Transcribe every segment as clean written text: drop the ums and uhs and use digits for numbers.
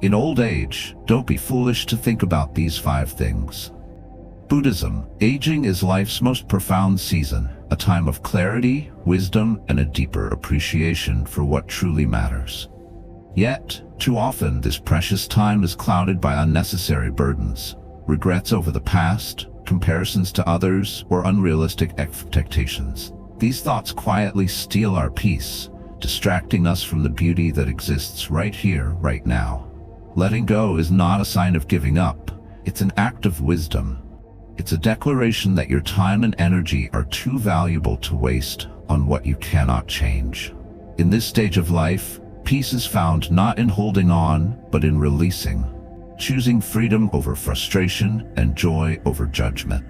In old age, don't be foolish to think about these 5 things. Buddhism: aging is life's most profound season, a time of clarity, wisdom, and a deeper appreciation for what truly matters. Yet, too often this precious time is clouded by unnecessary burdens, regrets over the past, comparisons to others, or unrealistic expectations. These thoughts quietly steal our peace, distracting us from the beauty that exists right here, right now. Letting go is not a sign of giving up, it's an act of wisdom. It's a declaration that your time and energy are too valuable to waste on what you cannot change. In this stage of life, peace is found not in holding on, but in releasing, choosing freedom over frustration and joy over judgment.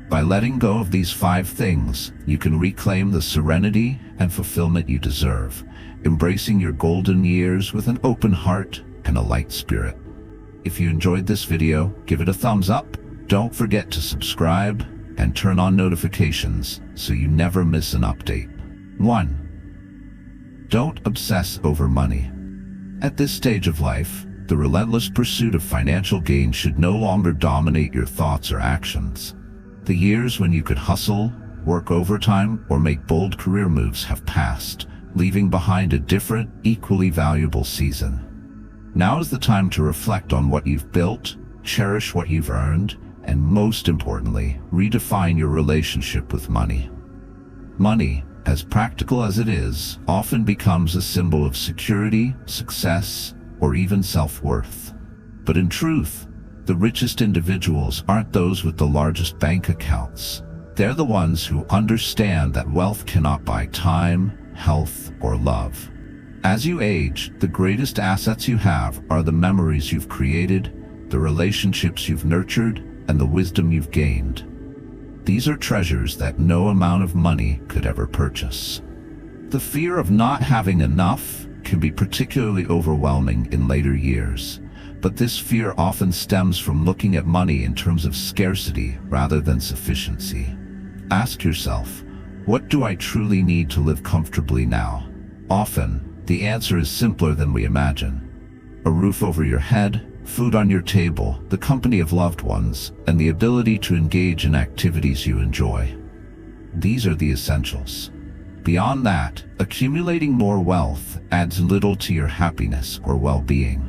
By letting go of these 5 things, you can reclaim the serenity and fulfillment you deserve, embracing your golden years with an open heart and a light spirit. If you enjoyed this video, give it a thumbs up. Don't forget to subscribe and turn on notifications so you never miss an update. 1. Don't obsess over money. At this stage of life, the relentless pursuit of financial gain should no longer dominate your thoughts or actions. The years when you could hustle, work overtime, or make bold career moves have passed, leaving behind a different, equally valuable season. Now is the time to reflect on what you've built, cherish what you've earned, and most importantly, redefine your relationship with money. Money, as practical as it is, often becomes a symbol of security, success, or even self-worth. But in truth, the richest individuals aren't those with the largest bank accounts. They're the ones who understand that wealth cannot buy time, health, or love. As you age, the greatest assets you have are the memories you've created, the relationships you've nurtured, and the wisdom you've gained. These are treasures that no amount of money could ever purchase. The fear of not having enough can be particularly overwhelming in later years, but this fear often stems from looking at money in terms of scarcity rather than sufficiency. Ask yourself, what do I truly need to live comfortably now? Often, the answer is simpler than we imagine. A roof over your head, food on your table, the company of loved ones, and the ability to engage in activities you enjoy. These are the essentials. Beyond that, accumulating more wealth adds little to your happiness or well-being.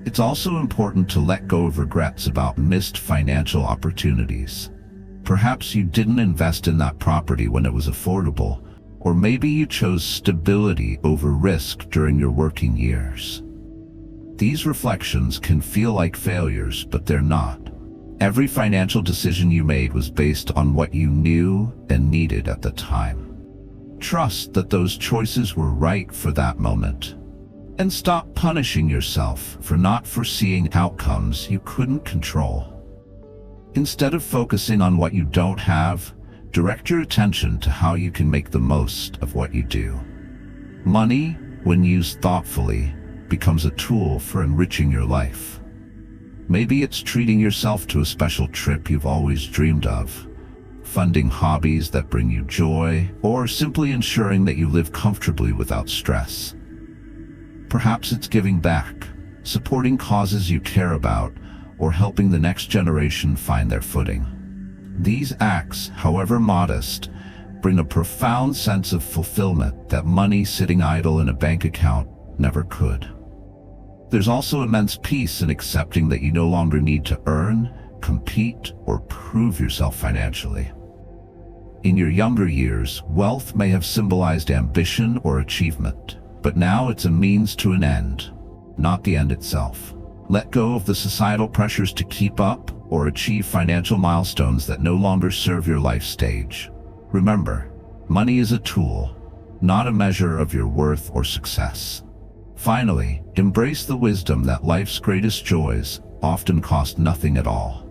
It's also important to let go of regrets about missed financial opportunities. Perhaps you didn't invest in that property when it was affordable, or maybe you chose stability over risk during your working years. These reflections can feel like failures, but they're not. Every financial decision you made was based on what you knew and needed at the time. Trust that those choices were right for that moment. And stop punishing yourself for not foreseeing outcomes you couldn't control. Instead of focusing on what you don't have, direct your attention to how you can make the most of what you do. Money, when used thoughtfully, becomes a tool for enriching your life. Maybe it's treating yourself to a special trip you've always dreamed of, funding hobbies that bring you joy, or simply ensuring that you live comfortably without stress. Perhaps it's giving back, supporting causes you care about, or helping the next generation find their footing. These acts, however modest, bring a profound sense of fulfillment that money sitting idle in a bank account never could. There's also immense peace in accepting that you no longer need to earn, compete, or prove yourself financially. In your younger years, wealth may have symbolized ambition or achievement, but now it's a means to an end, not the end itself. Let go of the societal pressures to keep up or achieve financial milestones that no longer serve your life stage. Remember, money is a tool, not a measure of your worth or success. Finally, embrace the wisdom that life's greatest joys often cost nothing at all.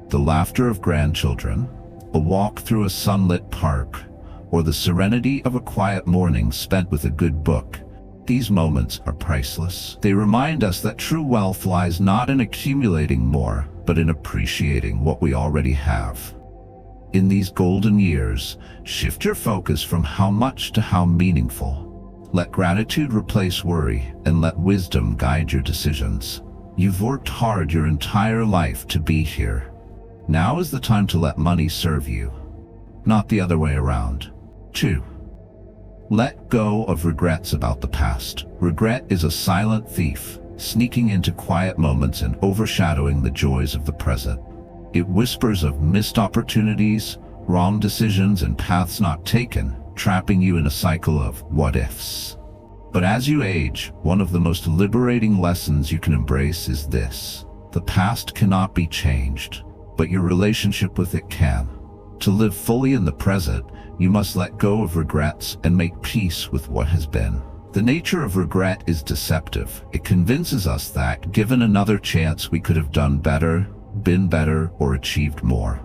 The laughter of grandchildren, a walk through a sunlit park, or the serenity of a quiet morning spent with a good book. These moments are priceless. They remind us that true wealth lies not in accumulating more, but in appreciating what we already have. In these golden years, shift your focus from how much to how meaningful. Let gratitude replace worry, and let wisdom guide your decisions. You've worked hard your entire life to be here. Now is the time to let money serve you, not the other way around. 2. Let go of regrets about the past. Regret is a silent thief, sneaking into quiet moments and overshadowing the joys of the present. It whispers of missed opportunities, wrong decisions, and paths not taken, trapping you in a cycle of what-ifs. But as you age, one of the most liberating lessons you can embrace is this: the past cannot be changed, but your relationship with it can. To live fully in the present, you must let go of regrets and make peace with what has been. The nature of regret is deceptive. It convinces us that, given another chance, we could have done better, been better, or achieved more.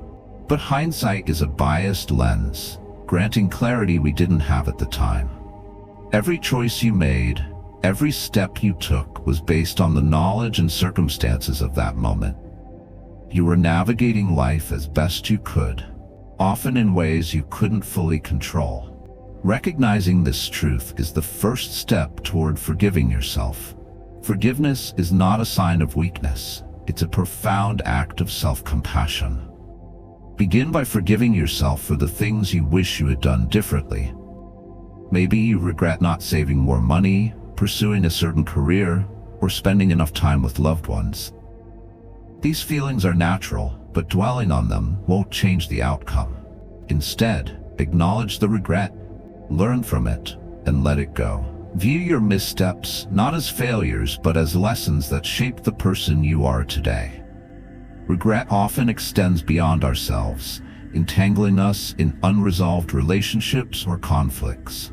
But hindsight is a biased lens, granting clarity we didn't have at the time. Every choice you made, every step you took was based on the knowledge and circumstances of that moment. You were navigating life as best you could, often in ways you couldn't fully control. Recognizing this truth is the first step toward forgiving yourself. Forgiveness is not a sign of weakness. It's a profound act of self-compassion. Begin by forgiving yourself for the things you wish you had done differently. Maybe you regret not saving more money, pursuing a certain career, or spending enough time with loved ones. These feelings are natural, but dwelling on them won't change the outcome. Instead, acknowledge the regret, learn from it, and let it go. View your missteps not as failures, but as lessons that shape the person you are today. Regret often extends beyond ourselves, entangling us in unresolved relationships or conflicts.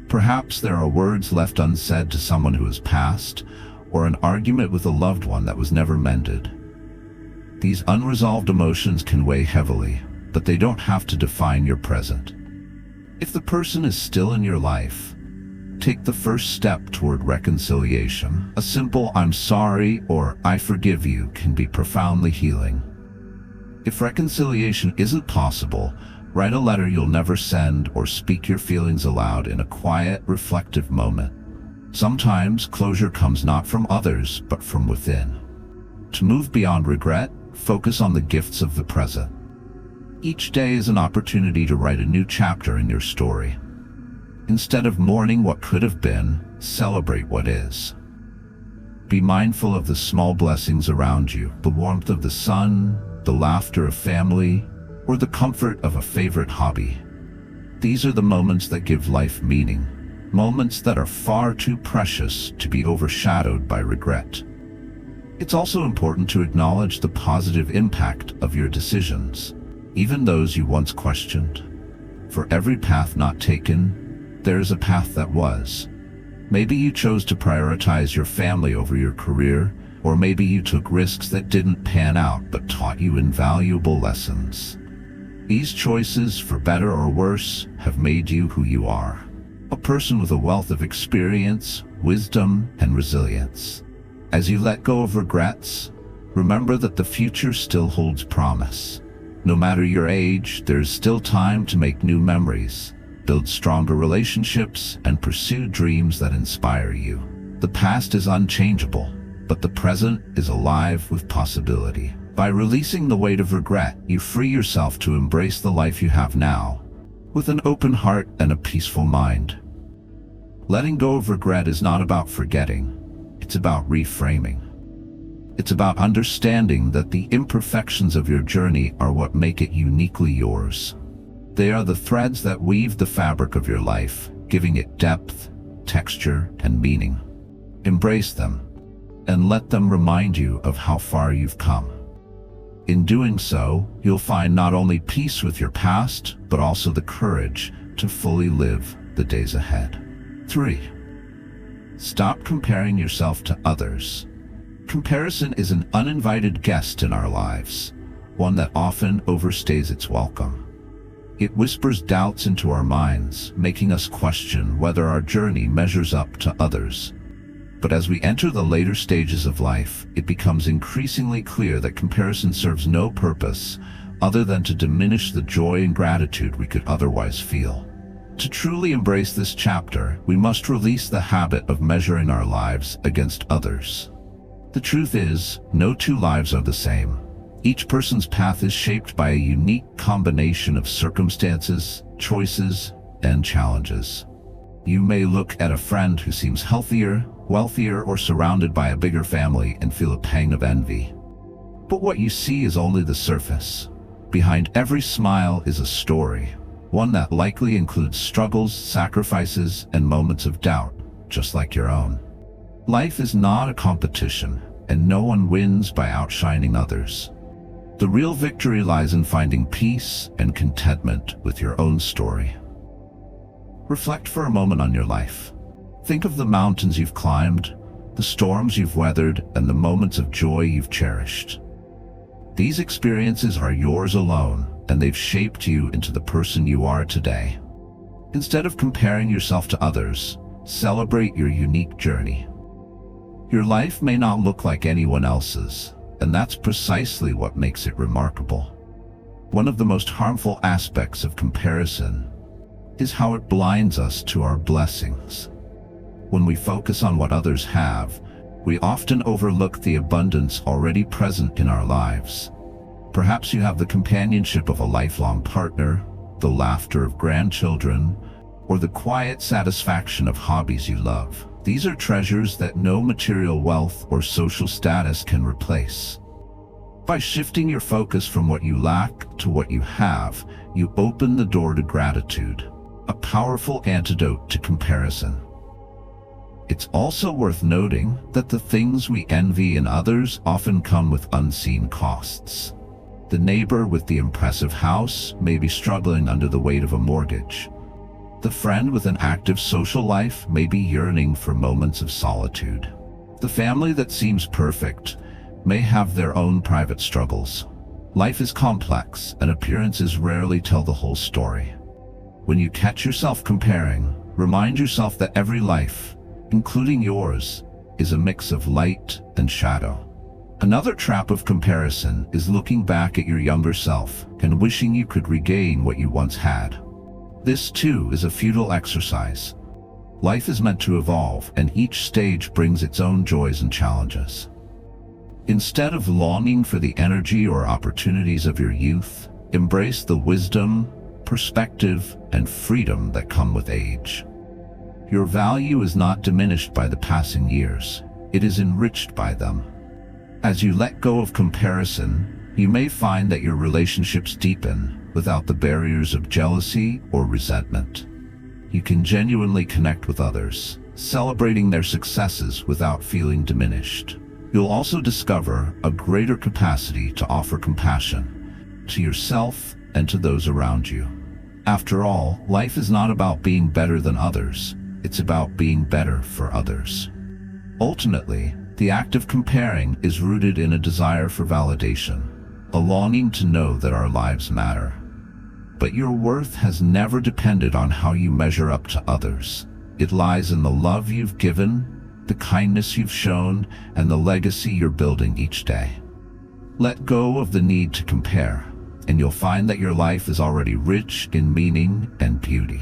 Perhaps there are words left unsaid to someone who has passed, or an argument with a loved one that was never mended. These unresolved emotions can weigh heavily, but they don't have to define your present. If the person is still in your life, take the first step toward reconciliation. A simple "I'm sorry" or "I forgive you" can be profoundly healing. If reconciliation isn't possible, write a letter you'll never send or speak your feelings aloud in a quiet, reflective moment. Sometimes closure comes not from others, but from within. To move beyond regret, focus on the gifts of the present. Each day is an opportunity to write a new chapter in your story. Instead of mourning what could have been, celebrate what is. Be mindful of the small blessings around you, the warmth of the sun, the laughter of family, or the comfort of a favorite hobby. These are the moments that give life meaning, moments that are far too precious to be overshadowed by regret. It's also important to acknowledge the positive impact of your decisions, even those you once questioned. For every path not taken, there is a path that was. Maybe you chose to prioritize your family over your career, or maybe you took risks that didn't pan out but taught you invaluable lessons. These choices, for better or worse, have made you who you are. A person with a wealth of experience, wisdom, and resilience. As you let go of regrets, remember that the future still holds promise. No matter your age, there's still time to make new memories, build stronger relationships, and pursue dreams that inspire you. The past is unchangeable, but the present is alive with possibility. By releasing the weight of regret, you free yourself to embrace the life you have now, with an open heart and a peaceful mind. Letting go of regret is not about forgetting, it's about reframing. It's about understanding that the imperfections of your journey are what make it uniquely yours. They are the threads that weave the fabric of your life, giving it depth, texture, and meaning. Embrace them, and let them remind you of how far you've come. In doing so, you'll find not only peace with your past, but also the courage to fully live the days ahead. 3. Stop comparing yourself to others. Comparison is an uninvited guest in our lives, one that often overstays its welcome. It whispers doubts into our minds, making us question whether our journey measures up to others. But as we enter the later stages of life, it becomes increasingly clear that comparison serves no purpose other than to diminish the joy and gratitude we could otherwise feel. To truly embrace this chapter, we must release the habit of measuring our lives against others. The truth is, no two lives are the same. Each person's path is shaped by a unique combination of circumstances, choices, and challenges. You may look at a friend who seems healthier, wealthier, or surrounded by a bigger family and feel a pang of envy. But what you see is only the surface. Behind every smile is a story, one that likely includes struggles, sacrifices, and moments of doubt, just like your own. Life is not a competition, and no one wins by outshining others. The real victory lies in finding peace and contentment with your own story. Reflect for a moment on your life. Think of the mountains you've climbed, the storms you've weathered, and the moments of joy you've cherished. These experiences are yours alone, and they've shaped you into the person you are today. Instead of comparing yourself to others, celebrate your unique journey. Your life may not look like anyone else's, and that's precisely what makes it remarkable. One of the most harmful aspects of comparison is how it blinds us to our blessings. When we focus on what others have, we often overlook the abundance already present in our lives. Perhaps you have the companionship of a lifelong partner, the laughter of grandchildren, or the quiet satisfaction of hobbies you love. These are treasures that no material wealth or social status can replace. By shifting your focus from what you lack to what you have, you open the door to gratitude, a powerful antidote to comparison. It's also worth noting that the things we envy in others often come with unseen costs. The neighbor with the impressive house may be struggling under the weight of a mortgage. The friend with an active social life may be yearning for moments of solitude. The family that seems perfect may have their own private struggles. Life is complex, and appearances rarely tell the whole story. When you catch yourself comparing, remind yourself that every life, including yours, is a mix of light and shadow. Another trap of comparison is looking back at your younger self and wishing you could regain what you once had. This too is a futile exercise. Life is meant to evolve, and each stage brings its own joys and challenges. Instead of longing for the energy or opportunities of your youth, embrace the wisdom, perspective, and freedom that come with age. Your value is not diminished by the passing years, it is enriched by them. As you let go of comparison, you may find that your relationships deepen without the barriers of jealousy or resentment. You can genuinely connect with others, celebrating their successes without feeling diminished. You'll also discover a greater capacity to offer compassion to yourself and to those around you. After all, life is not about being better than others, it's about being better for others. Ultimately, the act of comparing is rooted in a desire for validation, a longing to know that our lives matter. But your worth has never depended on how you measure up to others. It lies in the love you've given, the kindness you've shown, and the legacy you're building each day. Let go of the need to compare, and you'll find that your life is already rich in meaning and beauty.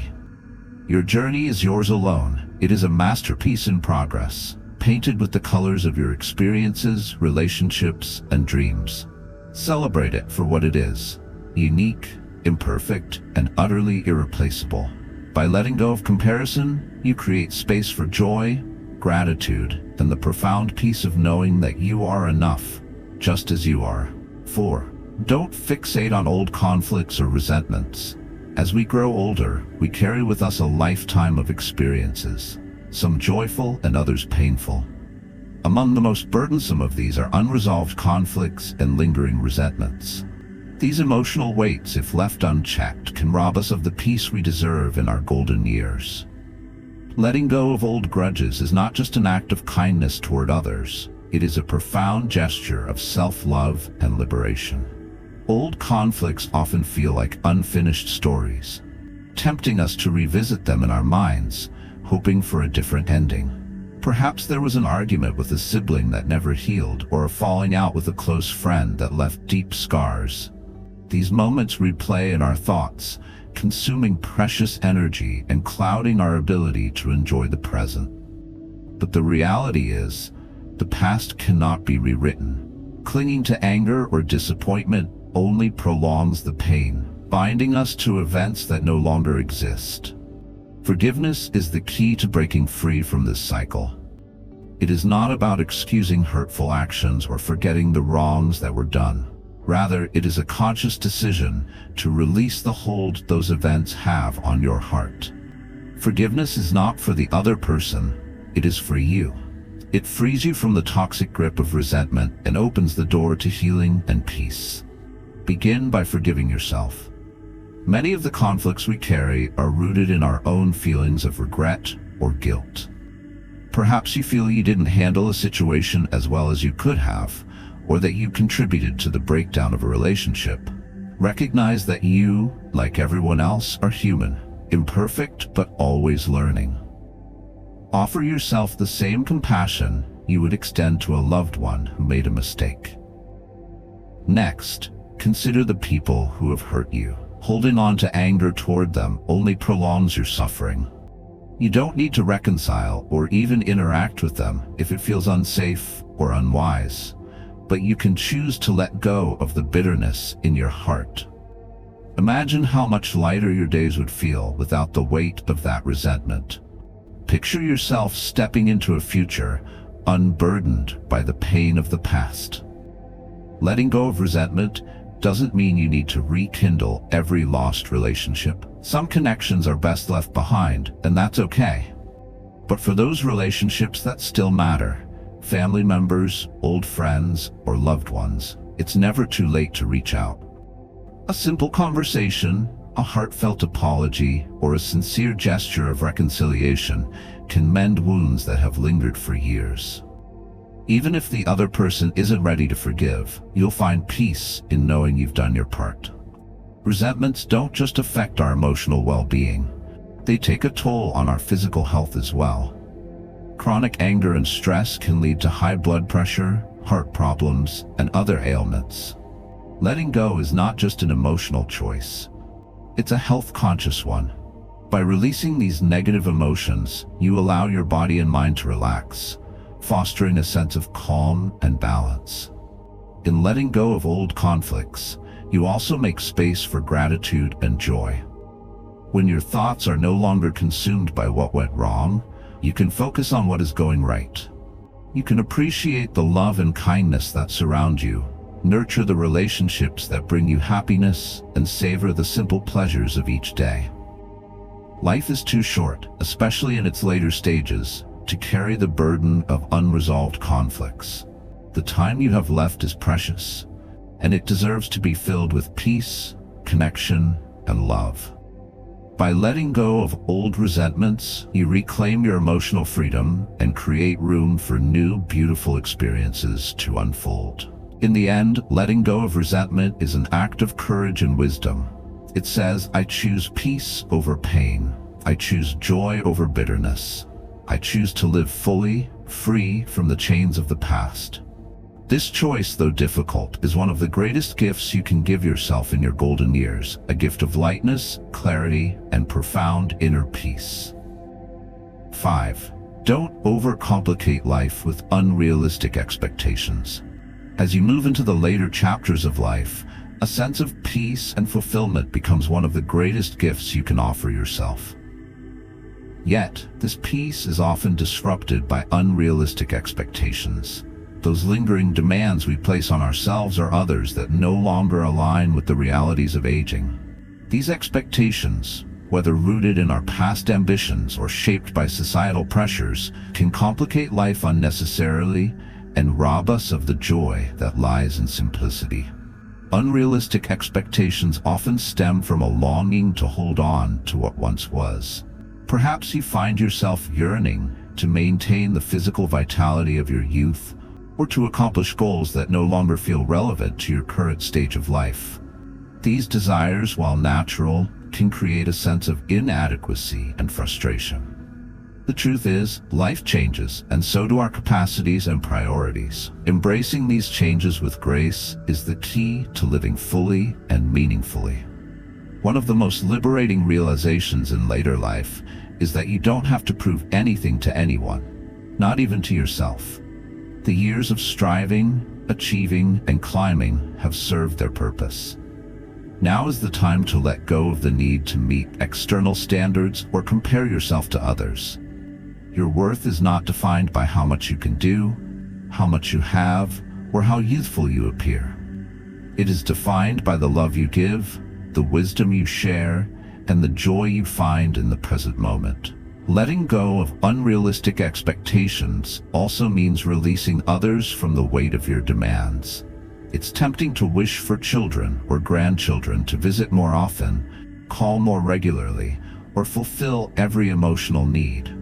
Your journey is yours alone. It is a masterpiece in progress, painted with the colors of your experiences, relationships, and dreams. Celebrate it for what it is: unique, imperfect, and utterly irreplaceable. By letting go of comparison, you create space for joy, gratitude, and the profound peace of knowing that you are enough, just as you are. 4. Don't fixate on old conflicts or resentments. As we grow older, we carry with us a lifetime of experiences, some joyful and others painful. Among the most burdensome of these are unresolved conflicts and lingering resentments. These emotional weights, if left unchecked, can rob us of the peace we deserve in our golden years. Letting go of old grudges is not just an act of kindness toward others, it is a profound gesture of self-love and liberation. Old conflicts often feel like unfinished stories, tempting us to revisit them in our minds, hoping for a different ending. Perhaps there was an argument with a sibling that never healed, or a falling out with a close friend that left deep scars. These moments replay in our thoughts, consuming precious energy and clouding our ability to enjoy the present. But the reality is, the past cannot be rewritten. Clinging to anger or disappointment only prolongs the pain, binding us to events that no longer exist. Forgiveness is the key to breaking free from this cycle. It is not about excusing hurtful actions or forgetting the wrongs that were done. Rather, it is a conscious decision to release the hold those events have on your heart. Forgiveness is not for the other person, it is for you. It frees you from the toxic grip of resentment and opens the door to healing and peace. Begin by forgiving yourself. Many of the conflicts we carry are rooted in our own feelings of regret or guilt. Perhaps you feel you didn't handle a situation as well as you could have, or that you contributed to the breakdown of a relationship. Recognize that you, like everyone else, are human, imperfect but always learning. Offer yourself the same compassion you would extend to a loved one who made a mistake. Next, consider the people who have hurt you. Holding on to anger toward them only prolongs your suffering. You don't need to reconcile or even interact with them if it feels unsafe or unwise, but you can choose to let go of the bitterness in your heart. Imagine how much lighter your days would feel without the weight of that resentment. Picture yourself stepping into a future unburdened by the pain of the past. Letting go of resentment doesn't mean you need to rekindle every lost relationship. Some connections are best left behind, and that's okay. But for those relationships that still matter, family members, old friends, or loved ones, it's never too late to reach out. A simple conversation, a heartfelt apology, or a sincere gesture of reconciliation can mend wounds that have lingered for years. Even if the other person isn't ready to forgive, you'll find peace in knowing you've done your part. Resentments don't just affect our emotional well-being, they take a toll on our physical health as well. Chronic anger and stress can lead to high blood pressure, heart problems, and other ailments. Letting go is not just an emotional choice, it's a health-conscious one. By releasing these negative emotions, you allow your body and mind to relax, fostering a sense of calm and balance. In letting go of old conflicts, you also make space for gratitude and joy. When your thoughts are no longer consumed by what went wrong, you can focus on what is going right. You can appreciate the love and kindness that surround you, nurture the relationships that bring you happiness, and savor the simple pleasures of each day. Life is too short, especially in its later stages, to carry the burden of unresolved conflicts. The time you have left is precious, and it deserves to be filled with peace, connection, and love. By letting go of old resentments, you reclaim your emotional freedom and create room for new, beautiful experiences to unfold. In the end, letting go of resentment is an act of courage and wisdom. It says, I choose peace over pain. I choose joy over bitterness. I choose to live fully, free from the chains of the past. This choice, though difficult, is one of the greatest gifts you can give yourself in your golden years, a gift of lightness, clarity, and profound inner peace. 5. Don't overcomplicate life with unrealistic expectations. As you move into the later chapters of life, a sense of peace and fulfillment becomes one of the greatest gifts you can offer yourself. Yet, this peace is often disrupted by unrealistic expectations. Those lingering demands we place on ourselves or others that no longer align with the realities of aging. These expectations, whether rooted in our past ambitions or shaped by societal pressures, can complicate life unnecessarily and rob us of the joy that lies in simplicity. Unrealistic expectations often stem from a longing to hold on to what once was. Perhaps you find yourself yearning to maintain the physical vitality of your youth, or to accomplish goals that no longer feel relevant to your current stage of life. These desires, while natural, can create a sense of inadequacy and frustration. The truth is, life changes, and so do our capacities and priorities. Embracing these changes with grace is the key to living fully and meaningfully. One of the most liberating realizations in later life is that you don't have to prove anything to anyone, not even to yourself. The years of striving, achieving, and climbing have served their purpose. Now is the time to let go of the need to meet external standards or compare yourself to others. Your worth is not defined by how much you can do, how much you have, or how youthful you appear. It is defined by the love you give, the wisdom you share, and the joy you find in the present moment. Letting go of unrealistic expectations also means releasing others from the weight of your demands. It's tempting to wish for children or grandchildren to visit more often, call more regularly, or fulfill every emotional need.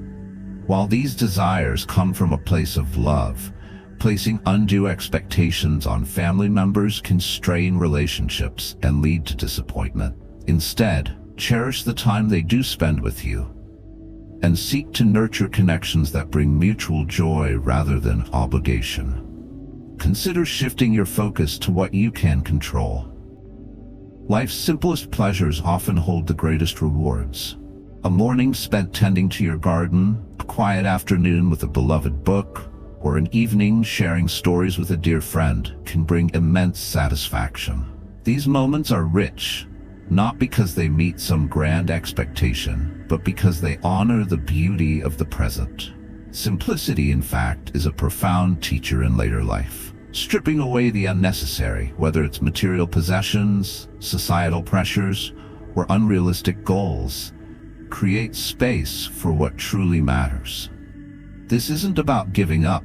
While these desires come from a place of love, placing undue expectations on family members can strain relationships and lead to disappointment. Instead, cherish the time they do spend with you, and seek to nurture connections that bring mutual joy rather than obligation. Consider shifting your focus to what you can control. Life's simplest pleasures often hold the greatest rewards. A morning spent tending to your garden, a quiet afternoon with a beloved book, or an evening sharing stories with a dear friend can bring immense satisfaction. These moments are rich, not because they meet some grand expectation, but because they honor the beauty of the present. Simplicity, in fact, is a profound teacher in later life. Stripping away the unnecessary, whether it's material possessions, societal pressures, or unrealistic goals, creates space for what truly matters. This isn't about giving up.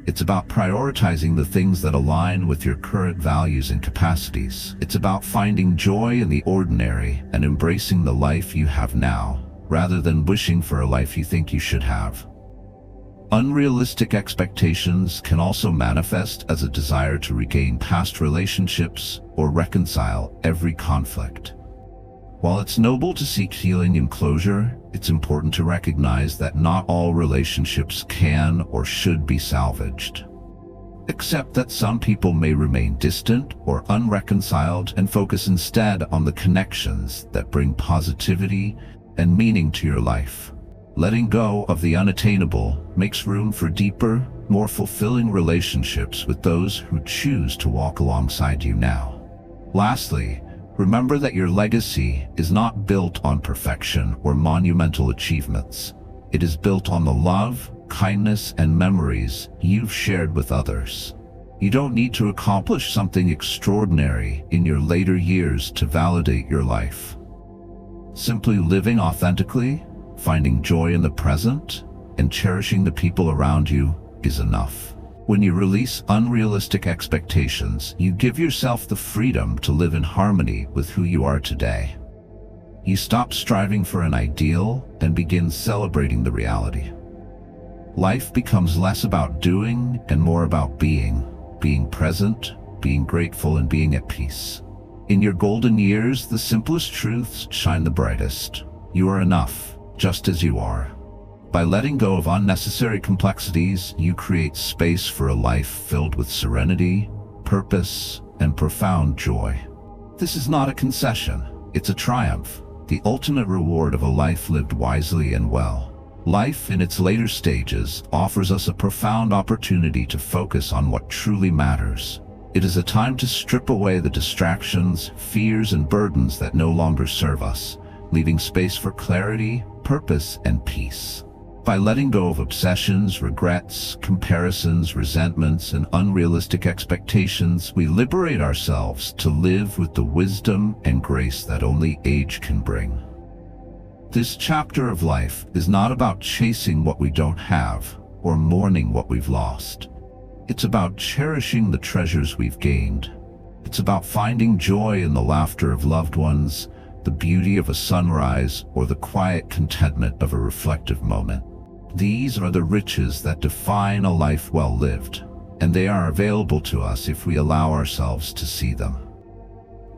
It's about prioritizing the things that align with your current values and capacities. It's about finding joy in the ordinary and embracing the life you have now, rather than wishing for a life you think you should have. Unrealistic expectations can also manifest as a desire to regain past relationships or reconcile every conflict. While it's noble to seek healing and closure, it's important to recognize that not all relationships can or should be salvaged. Accept that some people may remain distant or unreconciled and focus instead on the connections that bring positivity and meaning to your life. Letting go of the unattainable makes room for deeper, more fulfilling relationships with those who choose to walk alongside you now. Lastly, remember that your legacy is not built on perfection or monumental achievements. It is built on the love, kindness, and memories you've shared with others. You don't need to accomplish something extraordinary in your later years to validate your life. Simply living authentically, finding joy in the present, and cherishing the people around you is enough. When you release unrealistic expectations, you give yourself the freedom to live in harmony with who you are today. You stop striving for an ideal and begin celebrating the reality. Life becomes less about doing and more about being present, being grateful, and being at peace. In your golden years, the simplest truths shine the brightest. You are enough, just as you are. By letting go of unnecessary complexities, you create space for a life filled with serenity, purpose, and profound joy. This is not a concession, it's a triumph, the ultimate reward of a life lived wisely and well. Life in its later stages offers us a profound opportunity to focus on what truly matters. It is a time to strip away the distractions, fears, and burdens that no longer serve us, leaving space for clarity, purpose, and peace. By letting go of obsessions, regrets, comparisons, resentments, and unrealistic expectations, we liberate ourselves to live with the wisdom and grace that only age can bring. This chapter of life is not about chasing what we don't have or mourning what we've lost. It's about cherishing the treasures we've gained. It's about finding joy in the laughter of loved ones, the beauty of a sunrise, or the quiet contentment of a reflective moment. These are the riches that define a life well lived, and they are available to us if we allow ourselves to see them.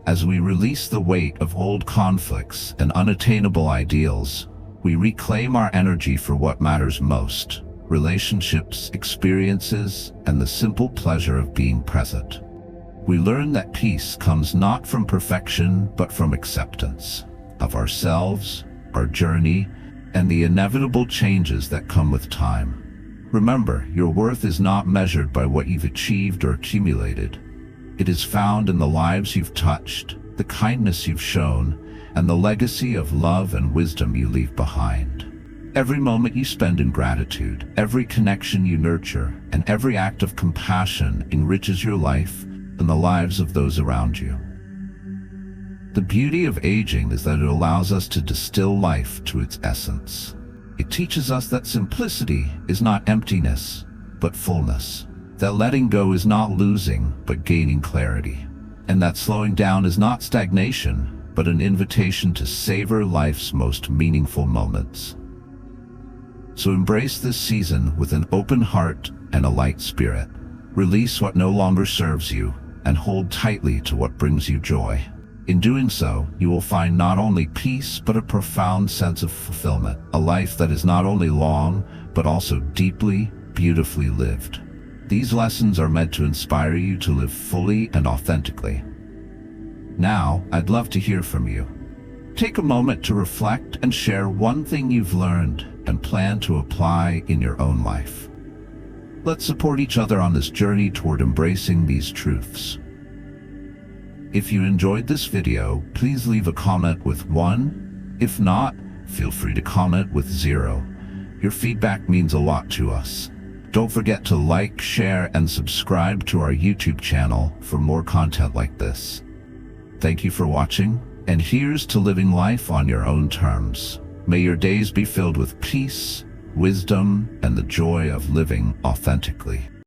As we release the weight of old conflicts and unattainable ideals, we reclaim our energy for what matters most: relationships, experiences, and the simple pleasure of being present. We learn that peace comes not from perfection, but from acceptance of ourselves, our journey, and the inevitable changes that come with time. Remember, your worth is not measured by what you've achieved or accumulated. It is found in the lives you've touched, the kindness you've shown, and the legacy of love and wisdom you leave behind. Every moment you spend in gratitude, every connection you nurture, and every act of compassion enriches your life and the lives of those around you. The beauty of aging is that it allows us to distill life to its essence. It teaches us that simplicity is not emptiness, but fullness. That letting go is not losing, but gaining clarity. And that slowing down is not stagnation, but an invitation to savor life's most meaningful moments. So embrace this season with an open heart and a light spirit. Release what no longer serves you, and hold tightly to what brings you joy. In doing so, you will find not only peace, but a profound sense of fulfillment, a life that is not only long, but also deeply, beautifully lived. These lessons are meant to inspire you to live fully and authentically. Now, I'd love to hear from you. Take a moment to reflect and share one thing you've learned and plan to apply in your own life. Let's support each other on this journey toward embracing these truths. If you enjoyed this video, please leave a comment with 1. If not, feel free to comment with 0. Your feedback means a lot to us. Don't forget to like, share, and subscribe to our YouTube channel for more content like this. Thank you for watching, and here's to living life on your own terms. May your days be filled with peace, wisdom, and the joy of living authentically.